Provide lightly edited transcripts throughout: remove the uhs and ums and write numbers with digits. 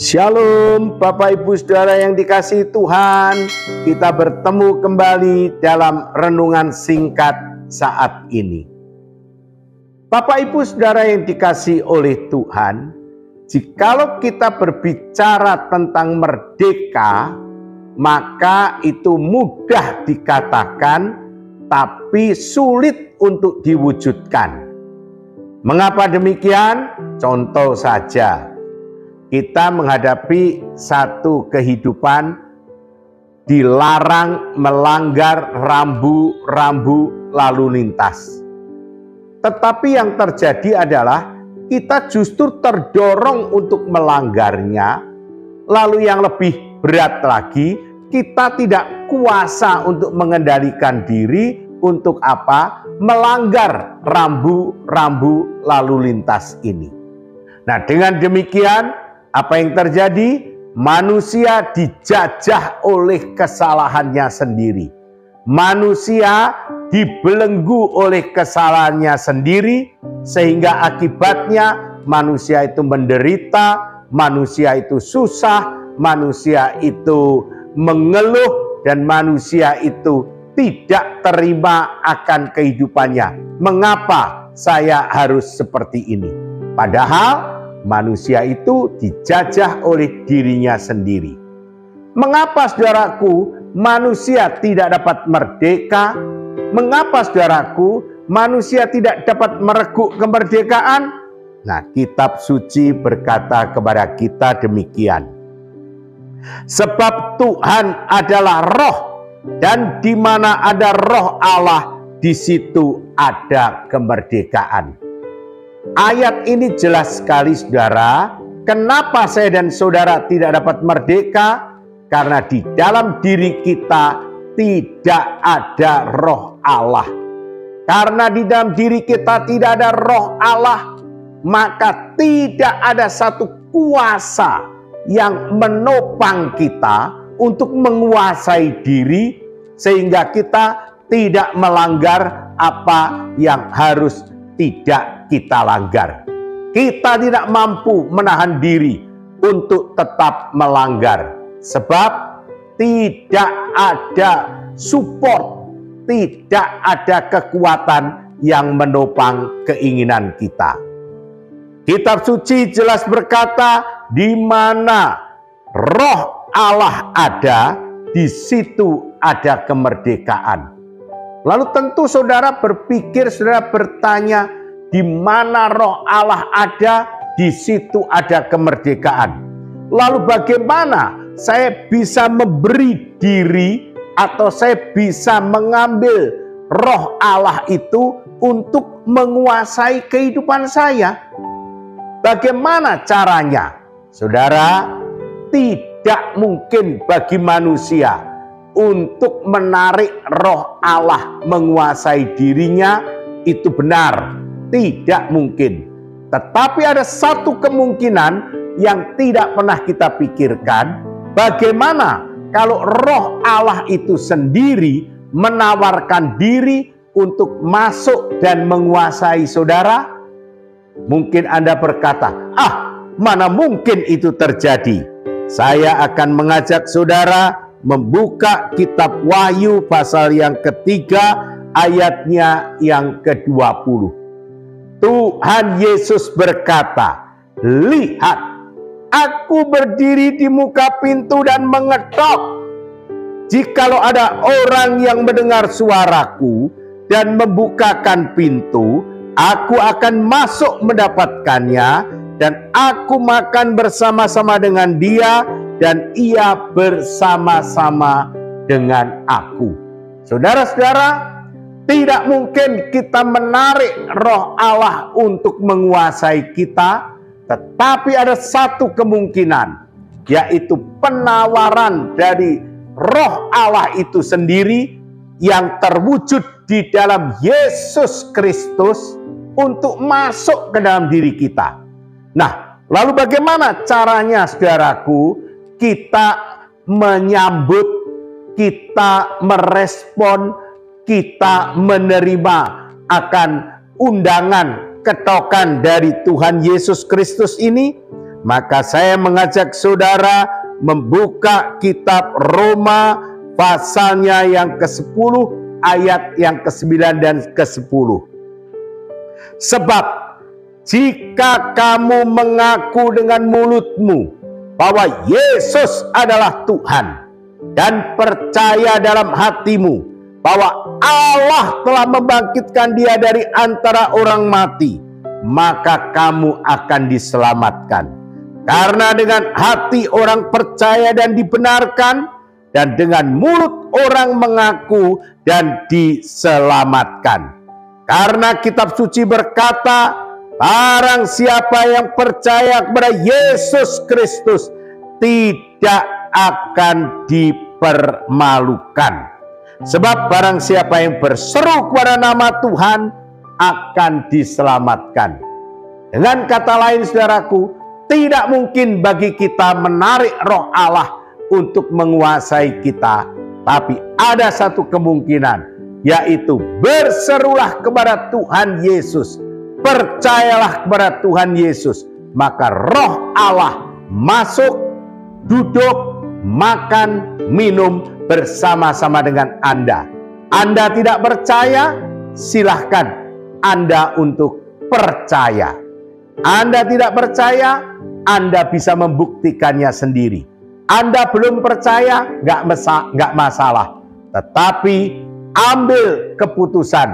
Shalom Bapak Ibu Saudara yang dikasihi Tuhan, kita bertemu kembali dalam renungan singkat saat ini. Bapak Ibu Saudara yang dikasihi oleh Tuhan, jikalau kita berbicara tentang merdeka, maka itu mudah dikatakan tapi sulit untuk diwujudkan. Mengapa demikian? Contoh saja, kita menghadapi satu kehidupan dilarang melanggar rambu-rambu lalu lintas. Tetapi yang terjadi adalah kita justru terdorong untuk melanggarnya. Lalu yang lebih berat lagi, kita tidak kuasa untuk mengendalikan diri untuk apa? Melanggar rambu-rambu lalu lintas ini. Nah, dengan demikian apa yang terjadi? Manusia dijajah oleh kesalahannya sendiri. Manusia dibelenggu oleh kesalahannya sendiri, sehingga akibatnya manusia itu menderita, manusia itu susah, manusia itu mengeluh, dan manusia itu tidak terima akan kehidupannya. Mengapa saya harus seperti ini? Padahal manusia itu dijajah oleh dirinya sendiri. Mengapa saudaraku manusia tidak dapat merdeka? Mengapa saudaraku manusia tidak dapat mereguk kemerdekaan? Nah, kitab suci berkata kepada kita demikian. Sebab Tuhan adalah roh, dan di mana ada roh Allah, di situ ada kemerdekaan. Ayat ini jelas sekali saudara. Kenapa saya dan saudara tidak dapat merdeka? Karena di dalam diri kita tidak ada roh Allah. Karena di dalam diri kita tidak ada roh Allah, maka tidak ada satu kuasa yang menopang kita untuk menguasai diri, sehingga kita tidak melanggar apa yang harus tidak kita langgar. Kita tidak mampu menahan diri untuk tetap melanggar, sebab tidak ada support, tidak ada kekuatan yang menopang keinginan kita. Kitab suci jelas berkata, di mana roh Allah ada, di situ ada kemerdekaan. Lalu tentu saudara berpikir, saudara bertanya, di mana roh Allah ada, di situ ada kemerdekaan. Lalu bagaimana saya bisa memberi diri, atau saya bisa mengambil roh Allah itu untuk menguasai kehidupan saya? Bagaimana caranya? Saudara, tidak mungkin bagi manusia untuk menarik roh Allah menguasai dirinya. Itu benar, tidak mungkin. Tetapi ada satu kemungkinan yang tidak pernah kita pikirkan. Bagaimana kalau roh Allah itu sendiri menawarkan diri untuk masuk dan menguasai saudara? Mungkin Anda berkata, mana mungkin itu terjadi. Saya akan mengajak saudara membuka kitab Wahyu pasal yang ketiga, ayatnya yang ke-20. Tuhan Yesus berkata, lihat, aku berdiri di muka pintu dan mengetok. Jikalau ada orang yang mendengar suaraku dan membukakan pintu, aku akan masuk mendapatkannya, dan aku makan bersama-sama dengan dia, dan ia bersama-sama dengan aku. Saudara-saudara, tidak mungkin kita menarik roh Allah untuk menguasai kita, tetapi ada satu kemungkinan, yaitu penawaran dari roh Allah itu sendiri yang terwujud di dalam Yesus Kristus untuk masuk ke dalam diri kita. Nah, lalu bagaimana caranya saudaraku kita menyambut, kita merespon, kita menerima akan undangan ketokan dari Tuhan Yesus Kristus ini? Maka saya mengajak saudara membuka kitab Roma pasalnya yang ke-10, ayat yang ke-9 dan ke-10. Sebab jika kamu mengaku dengan mulutmu bahwa Yesus adalah Tuhan dan percaya dalam hatimu bahwa Allah telah membangkitkan dia dari antara orang mati, maka kamu akan diselamatkan. Karena dengan hati orang percaya dan dibenarkan, dan dengan mulut orang mengaku dan diselamatkan. Karena kitab suci berkata, barang siapa yang percaya kepada Yesus Kristus tidak akan dipermalukan. Sebab barang siapa yang berseru kepada nama Tuhan akan diselamatkan. Dengan kata lain, saudaraku, tidak mungkin bagi kita menarik roh Allah untuk menguasai kita. Tapi ada satu kemungkinan, yaitu berserulah kepada Tuhan Yesus. Percayalah kepada Tuhan Yesus. Maka roh Allah masuk, duduk, makan, minum bersama-sama dengan Anda. Anda tidak percaya? Silahkan Anda untuk percaya. Anda tidak percaya? Anda bisa membuktikannya sendiri. Anda belum percaya? Nggak masalah. Tetapi ambil keputusan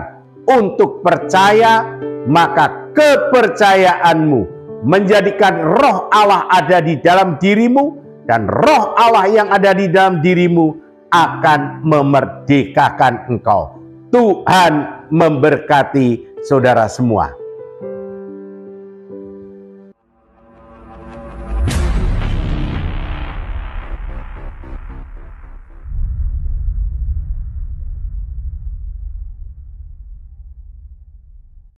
untuk percaya, maka kepercayaanmu menjadikan roh Allah ada di dalam dirimu, dan roh Allah yang ada di dalam dirimu akan memerdekakan engkau. Tuhan memberkati saudara semua.